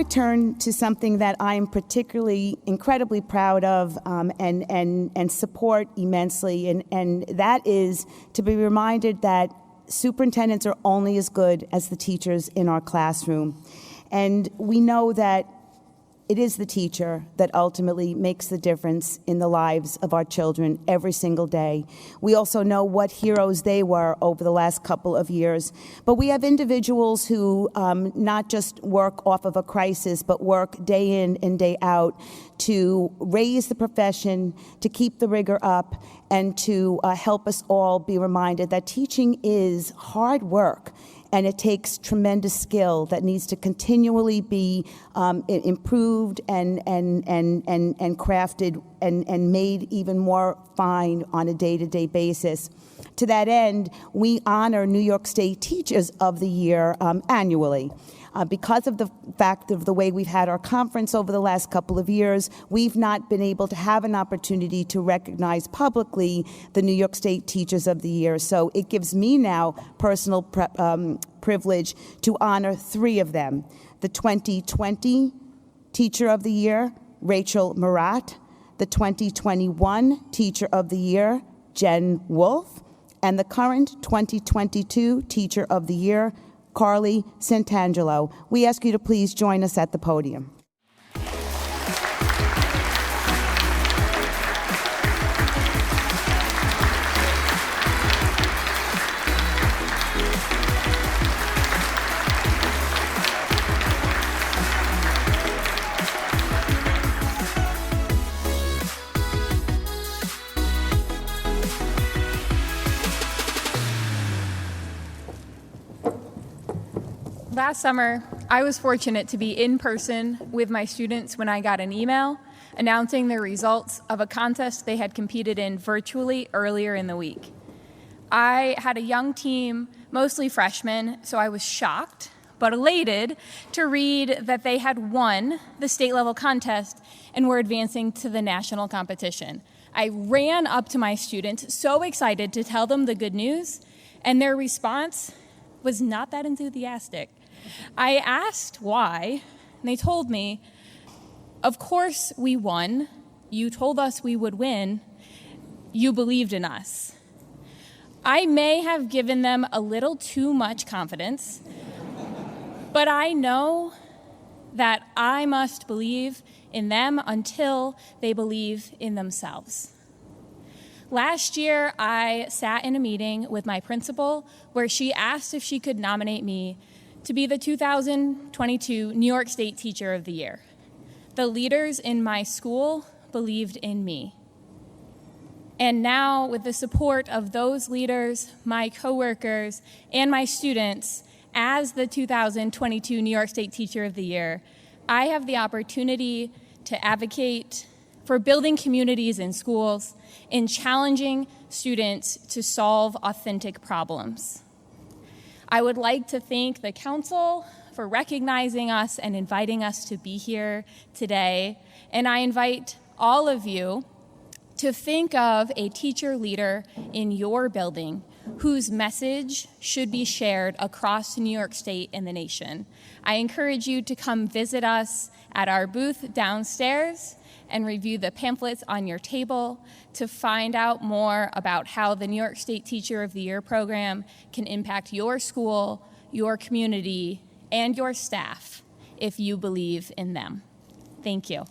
to turn to something that I'm particularly incredibly proud of and support immensely, and that is to be reminded that superintendents are only as good as the teachers in our classroom. And we know that it is the teacher that ultimately makes the difference in the lives of our children every single day. We also know what heroes they were over the last couple of years. But we have individuals who not just work off of a crisis, but work day in and day out to raise the profession, to keep the rigor up, and to help us all be reminded that teaching is hard work. And it takes tremendous skill that needs to continually be improved and crafted and made even more fine on a day-to-day basis. To that end, we honor New York State Teachers of the Year annually. Because of the fact of the way we've had our conference over the last couple of years, we've not been able to have an opportunity to recognize publicly the New York State Teachers of the Year. So it gives me now personal privilege to honor 3 of them. The 2020 Teacher of the Year, Rachel Murat, the 2021 Teacher of the Year, Jen Wolf, and the current 2022 Teacher of the Year, Carly Santangelo. We ask you to please join us at the podium. Last summer, I was fortunate to be in person with my students when I got an email announcing the results of a contest they had competed in virtually earlier in the week. I had a young team, mostly freshmen, so I was shocked but elated to read that they had won the state-level contest and were advancing to the national competition. I ran up to my students, so excited to tell them the good news, and their response was not that enthusiastic. I asked why, and they told me, "Of course we won. You told us we would win. You believed in us." I may have given them a little too much confidence, but I know that I must believe in them until they believe in themselves. Last year, I sat in a meeting with my principal where she asked if she could nominate me to be the 2022 New York State Teacher of the Year. The leaders in my school believed in me. And now, with the support of those leaders, my coworkers, and my students, as the 2022 New York State Teacher of the Year, I have the opportunity to advocate for building communities in schools and challenging students to solve authentic problems. I would like to thank the council for recognizing us and inviting us to be here today. And I invite all of you to think of a teacher leader in your building whose message should be shared across New York State and the nation. I encourage you to come visit us at our booth downstairs and review the pamphlets on your table to find out more about how the New York State Teacher of the Year program can impact your school, your community, and your staff if you believe in them. Thank you.